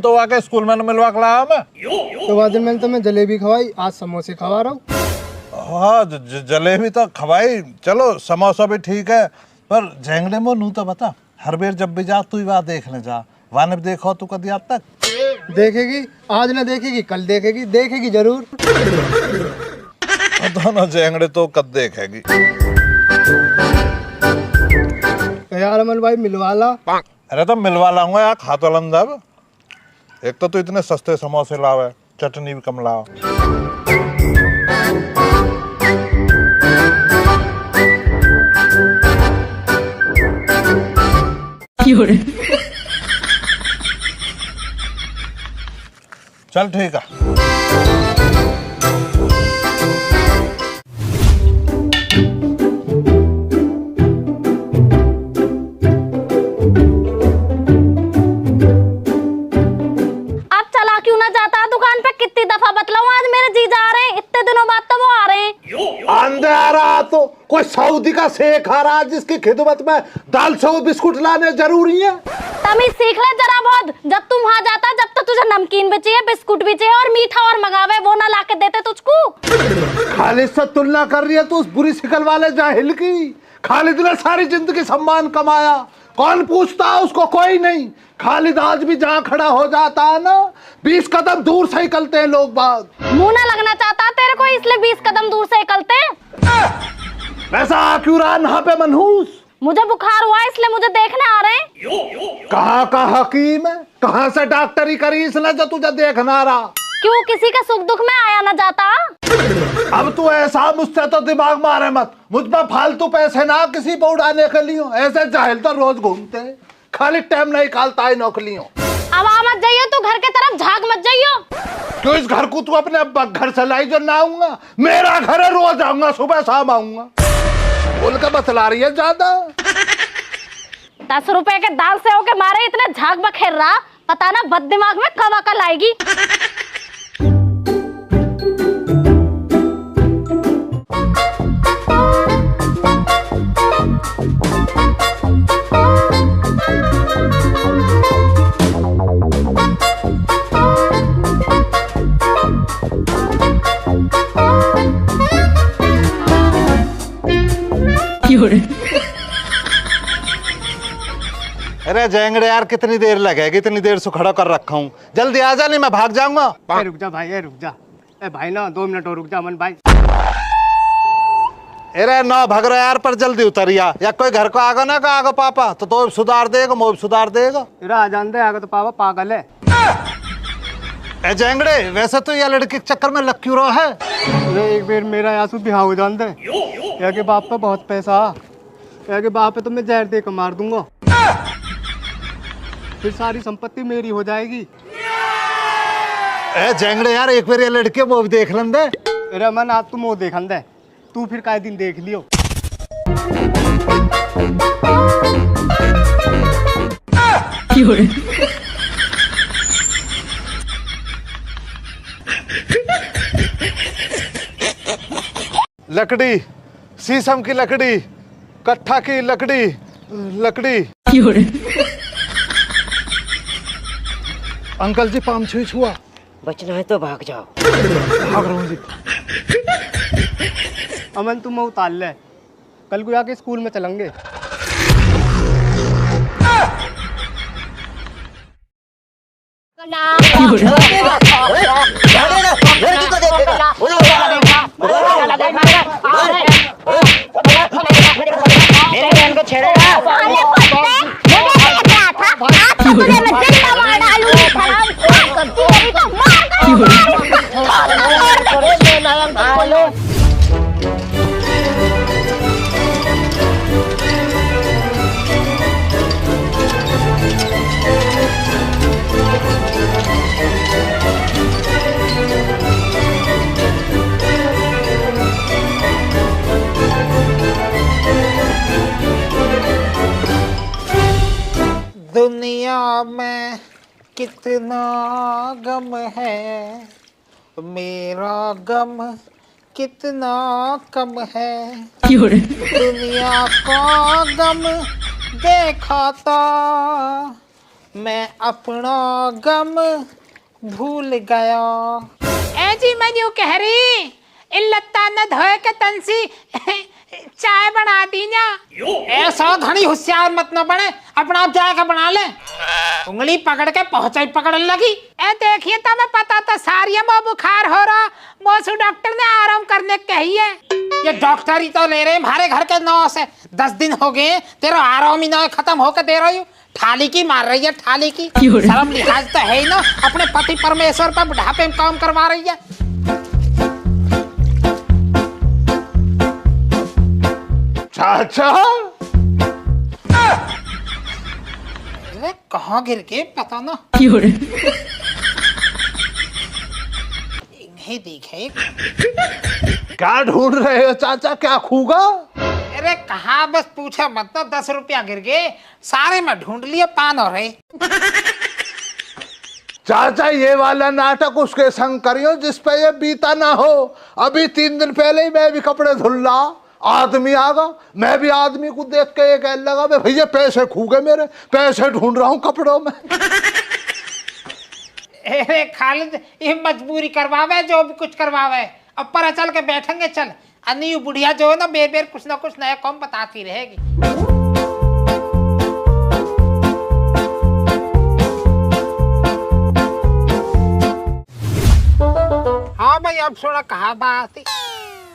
तो आके स्कूल में मिलवा के लाया मैं। तो बाद दिन मैंने तुम्हें जलेबी खवाई, आज समोसे खवा रहा हूँ। हाँ जलेबी तो खवाई, चलो समोसा भी ठीक है, पर झेंगड़े में नू तो बता, हर बार जब भी जा तू वहाँ देखने जा, वहाँ ने देखो तू कभी अब तक देखेगी, आज ना देखेगी कल देखेगी, देखेगी जरूर। दोनों झेंगड़े तो कब देखेगी। यार अमन भाई मिलवा ला। अरे तो मिलवा लाऊंगा यार, खा तो लंदब। एक तो तू इतने सस्ते समोसे लावे, चटनी भी कम लाओ। चल ठीक है। कितनी दफा बतलाऊं, आज मेरे जीजा आ रहे हैं, इतने दिनों बाद तो वो आ रहे हैं। अंधेरा तो कोई सऊदी का शेख आ रहा जिसकी खिदमत में दाल से वो बिस्कुट लाने जरूरी है। तमीज सीख ले जरा बहुत, जब तुम वहाँ जाता जब तक तुझे नमकीन भी चाहिए, बिस्कुट भी चाहिए और मीठा और मंगावे, वो ना लाके देते तुझको। खालिद से तुलना कर रही है तू उस बुरी शिकल वाले जाहिल की। खालिद ने सारी जिंदगी सम्मान कमाया, कौन पूछता है उसको, कोई नहीं। खालिद आज भी जहाँ खड़ा हो जाता है ना, 20 कदम दूर से निकलते हैं लोग बाग। मुंह ना लगना चाहता तेरे को, इसलिए 20 कदम दूर से निकलते। वैसा क्यों रहा यहाँ पे मनहूस? मुझे बुखार हुआ इसलिए मुझे देखने आ रहे हैं। कहाँ का हकीम है, कहाँ से डॉक्टरी करी इसने जो तुझे देखना रहा? क्यों, किसी के सुख दुख में आया ना जाता? अब तू ऐसा मुझसे तो दिमाग मारे मत, मुझ पर फालतू पैसे ना किसी पर उड़ाने के लिए। ऐसे जाहिल तो रोज घूमते हैं, खाली टाइम नहीं निकालता है नौकरियों। अब आ मत जाइयो, तू घर के तरफ झाग मत जाइयो। क्यों, इस घर को तू अपने घर से लाई जो ना आऊंगा? मेरा घर है, रोज आऊंगा, सुबह शाम आऊंगा। बोल के बतला रही है ज्यादा। 10 रुपए के दाल से होके मारे इतने झाग बखेर रहा, पता ना बद दिमाग में कब अकल आएगी। अरे जेंगड़े यार, कितनी देर लगेगी? इतनी देर से खड़ा कर रखा हूँ, जल्दी आ जा, नहीं मैं भाग जाऊंगा। रुक जा भाई, रुक जा। ए भाई ना 2 मिनट और रुक जा अमन भाई। अरे ना भाग रहा यार, पर जल्दी उतरिया, या कोई घर को आगा ना का आगा पापा तो सुधार देगा, मोब सुधार देगा। तेरा आ जान दे, आगे तो पापा पागल है। ए जेंगड़े, वैसे तो यह लड़के के चक्कर में लग क्यों रहा है? अरे एक बार मेरा यासू बिहार हो जान दे, या के बाप पे बहुत पैसा, या के बाप पे तो मैं जहर दे के मार दूंगा, फिर सारी संपत्ति मेरी हो जाएगी। ए जेंगड़े यार, एक बार ये लड़के वो भी देख लें दे। अरे मन आज तुम वो देखन दे, तू फिर काय दिन देख लियो। लकड़ी, शीशम की लकड़ी, कट्ठा की लकड़ी, लकड़ी। अंकल जी पाम छुआ, बचना है तो भाग जाओ। भाग रहा हूँ जी। अमन तुम उतार ले, कल को जाके स्कूल में चलेंगे। मेरे बहन को छेड़ेगा। दुनिया में कितना गम है, मेरा गम कितना कम है। दुनिया का गम देखा था मैं अपना गम भूल गया। ए जी मैं यूं कह रही, इन लत्ता न धोए के तंसी चाय बना दी ना। ऐसा घनी होशियार मत न बने, अपना आप जाके बना ले। उंगली पकड़ के पहुंचाई पकड़ने लगी। ए देखिए तो मैं पता तो सारिया में बुखार हो रहा, मोसू डॉक्टर ने आराम करने कही है। ये डॉक्टर ही तो ले रहे हमारे घर के 9 से 10 दिन हो गए, तेरा आराम ही ना खत्म होकर दे रही हूँ। थाली की मार रही है, थाली की। शर्म लिहाज तो है ही ना, अपने पति परमेश्वर पर बुढ़ापे में काम करवा रही है। चाचा अरे कहाँ गिर के पता ना, नहीं दिखे। क्या ढूंढ रहे हो चाचा, क्या खूगा? अरे कहा बस पूछा मत ना, 10 रुपया गिर गए, सारे में ढूंढ लिए, पान हो रहे। चाचा ये वाला नाटक उसके संग करियो जिस पे ये बीता ना हो। अभी 3 दिन पहले ही मैं भी कपड़े धुल रहा, आदमी आगा, मैं भी आदमी को देख के ये कहने लगा मैं भैया पैसे खो गए मेरे, पैसे ढूंढ रहा हूँ कपड़ों में। अरे खालिद ये मजबूरी करवावे, जो भी कुछ करवावे, अब पर चल के बैठेंगे। चल अन्नी बुढ़िया जो है ना बेर बेर कुछ ना कुछ नया काम बताती रहेगी। हाँ भाई अब सुना कहा बात,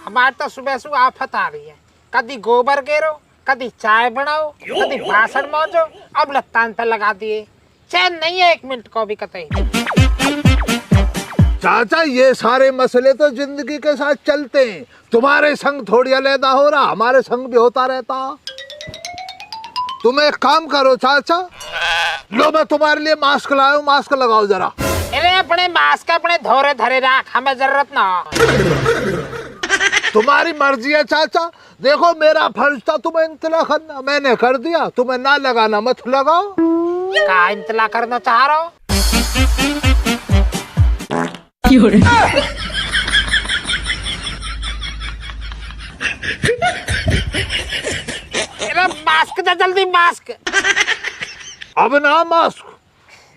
हमारे तो सुबह सुबह आफत आ रही है। कभी गोबर गेरो, कभी चाय बनाओ, कभी बासन मौजो, अब लत्तान पे लगा दिए। चैन नहीं है 1 मिनट को भी कतई। चाचा ये सारे मसले तो जिंदगी के साथ चलते हैं, तुम्हारे संग थोड़ी अलहदा हो रहा, हमारे संग भी होता रहता। तुम एक काम करो चाचा, लो मैं तुम्हारे लिए मास्क लाया हूँ, मास्क लगाओ जरा। अरे अपने मास्क अपने धोरे धरे रख, हमें जरूरत ना। तुम्हारी मर्जी है चाचा, देखो मेरा फर्ज था तुम्हें इंतला करना, मैंने कर दिया, तुम्हें ना लगाना मत लगाओ। का इंतला करना चाह रहा हो? मास्क दे जल्दी, मास्क। अब ना मास्क,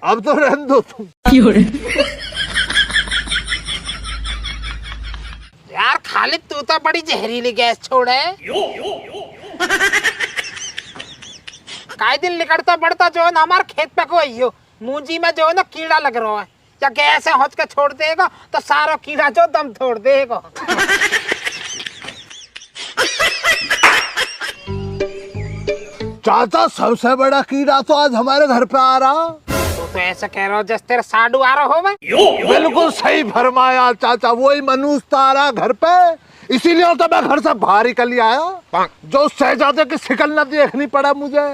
अब तो रहने दो तुम। यार खालिद तू तो बड़ी जहरीली गैस छोड़े। काई दिन निकलता बढ़ता जो है ना हमारे खेत पे को आइयो, मूंजी में जो है ना कीड़ा लग रहा है, या गैस होच के छोड़ देगा तो सारा कीड़ा जो दम तोड़ देगा। चाचा सबसे बड़ा कीड़ा तो आज हमारे घर पे आ रहा। तो ऐसा कह रहा हो जैसे तेरा साडू आ रहा हो। बिल्कुल सही फरमाया चाचा, वही मनुष्य आ रहा घर पे, इसीलिए तो मैं घर से बाहर निकल आया। जो शहजादे की शिकल न देखनी पड़ा मुझे,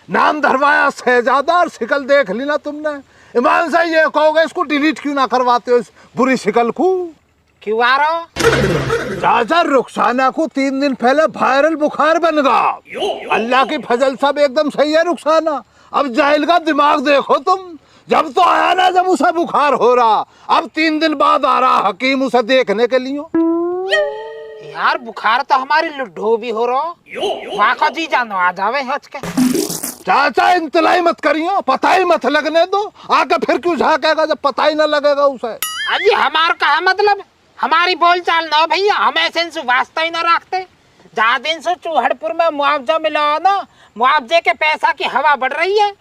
नाम धरवाया शहजादा और शिकल देख ली ना तुमने। ईमान से ये कहोगे इसको डिलीट क्यों ना करवाते हो इस बुरी शिकल को? क्यों आ रहा हो? चाचा रुखसाना को 3 दिन पहले वायरल बुखार बन गया। अल्लाह की फजल सब एकदम सही है रुखसाना। अब जाहिल का दिमाग देखो तुम, जब तो आया ना जब उसे बुखार हो रहा, अब 3 दिन बाद आ रहा हकीम उसे देखने के लिए। यार बुखार तो हमारी लुड्डो भी हो रहा, वहाँ का जी जानो आ जावे हच के। चाचा इंतलाई मत करियो, पता ही मत लगने दो, आके फिर क्यों झाकेगा जब पता ही ना लगेगा उसे। अजी हमार कहा मतलब, हमारी बोलचाल ना भैया, हम ऐसे इनसे वास्ता ही ना रखते। जहाँ दिन से चूहड़पुर में मुआवजा मिला ना, मुआवजे के पैसा की हवा बढ़ रही है।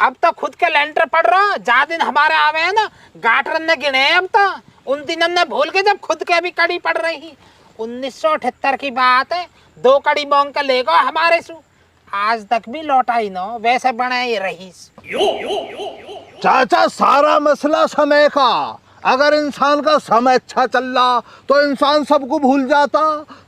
अब तो खुद के लेंटर पड़ रहा, जहाँ दिन हमारे आवे है ना गाटर ने गिने अब तो, उन दिनों ने भूल के जब खुद के भी कड़ी पड़ रही। 1978 की बात है, 2 कड़ी मांग के लेगा हमारे सु, आज तक भी लौटा ही ना, वैसे बने ही रही। चाचा सारा मसला समय का, अगर इंसान का समय अच्छा चल रहा तो इंसान सबको भूल जाता,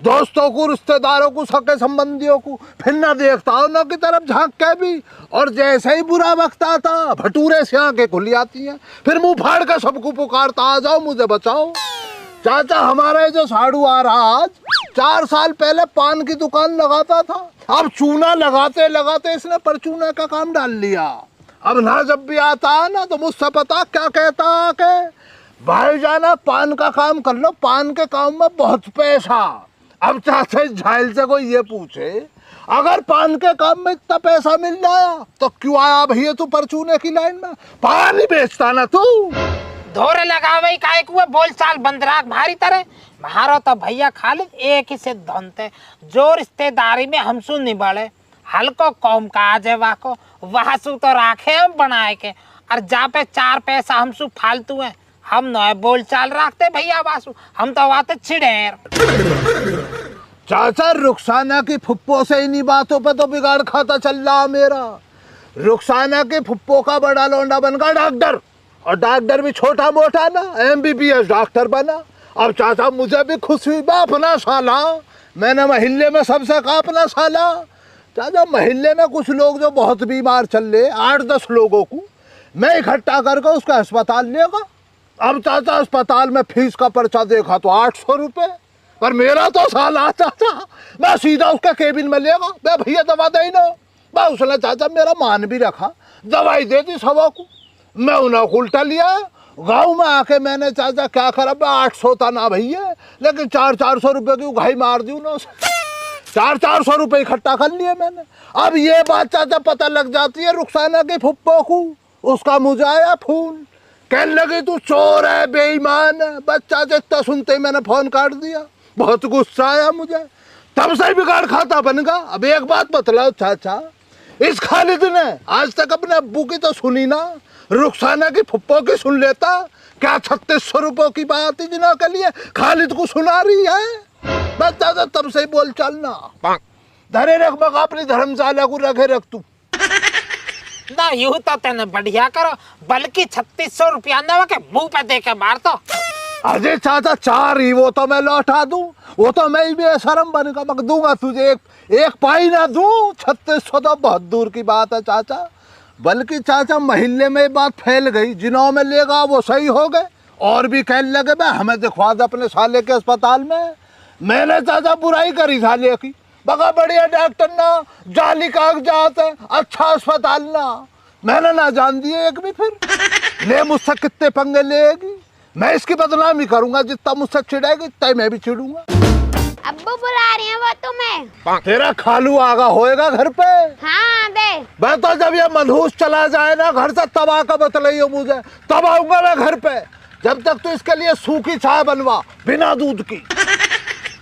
दोस्तों को, रिश्तेदारों को, सगे संबंधियों को, फिर ना देखता उन की तरफ झांक के भी। और जैसे ही बुरा वक्त आता भटूरे से आंखें खुल जाती हैं, फिर मुंह फाड़ के सबको पुकारता आ जाओ मुझे बचाओ। चाचा हमारे जो साड़ू आ रहा आज, 4 साल पहले पान की दुकान लगाता था, अब चूना लगाते लगाते इसने परचूना का काम डाल लिया। अब ना जब भी आता है ना तो मुझसे पता क्या कहता के भाई जाना पान का काम कर लो, पान के काम में बहुत पैसा। अब चाचा झाइल से कोई ये पूछे अगर पान के काम में इतना पैसा मिल जाया तो क्यों आया भैया तू परचूने की लाइन में? पान ही बेचता ना तू। धोरे लगावे काहे कुए बोल चाल बंदराक भारी तरह मारो तो भैया खालिद एक ही सिद्धांत है, जो रिश्तेदारी में हमसू निभाले हल्को कौम काज है वाको वहासू तो राखे हम बनाए के, और जा पे 4 पैसा हमसू फालतू है हम न बोल चाल रखते भैया वासु, हम तो वाते छिड़ेर। चाचा रुखसाना की फुप्पो से इन्हीं बातों पे तो बिगाड़ खाता चल रहा मेरा। रुखसाना के फुप्पो का बड़ा लौंडा बन गया डॉक्टर, और डॉक्टर भी छोटा मोटा ना MBBS डॉक्टर बना। अब चाचा मुझे भी खुश हुई बा अपना साला, मैंने महल्ले में सबसे कहा अपना साला। चाचा महल्ले में कुछ लोग जो बहुत बीमार चल रहे 8-10 लोगों को मैं इकट्ठा करके उसका अस्पताल लेगा। अब चाचा अस्पताल में फीस का पर्चा देखा तो 800 रुपये, पर मेरा तो साला चाचा मैं सीधा उसका केबिन में लेगा, मैं भैया दवा दे ना। मैं उसने चाचा मेरा मान भी रखा, दवाई दे दी सबों को, मैं उन्हें उल्टा लिया। गाँव में आके मैंने चाचा क्या करा, मैं 800 था ना भैया, लेकिन 400 रुपये की उगाई मार दी उन्होंने। 400 रुपये इकट्ठा कर लिए मैंने। अब ये बात चाचा पता लग जाती है रुखसाना के फुप्पो को, उसका मुझे आया फोन, कहने लगी तू चोर है बेईमान है। बच्चा जितना सुनते ही मैंने फोन काट दिया, बहुत गुस्सा आया मुझे, तब से बिगाड़ खाता बन गया। अब एक बात बतलाओ चाचा, इस खालिद ने आज तक अपने अब्बू की तो सुनी ना, रुखसाना की फुप्पो की सुन लेता क्या? 3600 रुपये की बात ही जिना के लिए खालिद को सुना रही है। बस चाचा तब से ही बोल चलना, धरे रख मगा अपनी धर्मशाला को रखे रख तू ना। यूं तो तेने बढ़िया करो, बल्कि 3600 रुपया न के मुंह पे दे के मार दो। अरे चाचा 4 ही वो तो मैं लौटा दूं, वो तो मैं ही बेशरम बनेगा, मैं दूंगा तुझे एक पाई ना दूं। 3600 तो बहुत दूर की बात है चाचा। बल्कि चाचा महल्ले में बात फैल गई, जिन्हों में लेगा वो सही हो गए, और भी कहने लगे भाई हमें दिखवा दे अपने साले के अस्पताल में। मैंने चाचा बुराई करी साले की, बगा बढ़िया डॉक्टर ना, जाली कागजात है, अच्छा अस्पताल ना, मैंने ना जान दिए एक भी। फिर ले मुझसे कितने पंगे लेगी, मैं इसकी बदनामी करूंगा, जितना मुझसे चिढ़ेगी इतना मैं भी चिढ़ूंगा। अब्बू बुला रही है वो तुम्हें। तेरा खालू आगा होएगा घर पे। हाँ दे। मैं तो जब ये मनहूस चला जाए ना घर से तब आकर बतलाइयो मुझे, तब आऊंगा मैं घर पे। जब तक तो इसके लिए सूखी चाय बनवा बिना दूध की।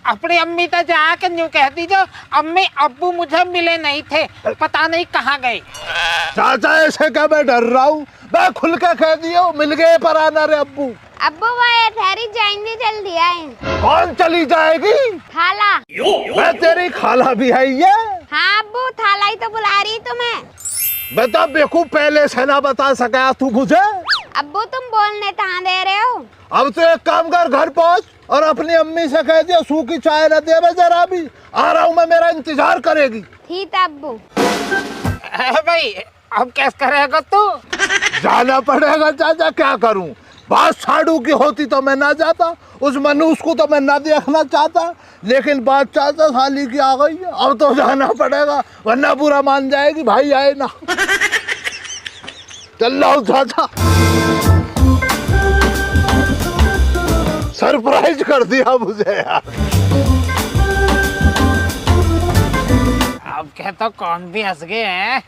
अपनी अम्मी तो जाके न्यू कह दीजो, अम्मी अब्बू मुझे मिले नहीं थे, पता नहीं कहाँ गए। चाचा ऐसे क्या मैं डर रहा हूँ, मैं खुल के कह दियो मिल गए पर आना रे अब्बू। अब्बू वो ठहरी जाएंगे, जल्दी आए। कौन चली जाएगी? खाला। मैं तेरी खाला भी है ये। हाँ अब्बू थाला ही तो बुला रही तुम्हें। बता बेकूफ, पहले से ना बता सका तू मुझे। अब्बू तुम बोलने कहाँ दे रहे हो? अब तो एक काम कर, घर पहुँच और अपनी अम्मी से कह दिया सूखी चाय न दे, मैं जरा भी आ रहा हूँ, मैं मेरा इंतजार करेगी। ठीक है अब्बू। भाई अब कैसे करेगा तू? जाना पड़ेगा चाचा, क्या करूं? बात साड़ू की होती तो मैं ना जाता, उस मनूस को तो मैं ना देखना चाहता, लेकिन बात चाचा साली की आ गई है, अब तो जाना पड़ेगा, वरना बुरा मान जाएगी भाई आए ना। चल रहा हूँ चाचा, सरप्राइज कर दिया मुझे यार। अब कहता कौन भी हंस गए हैं।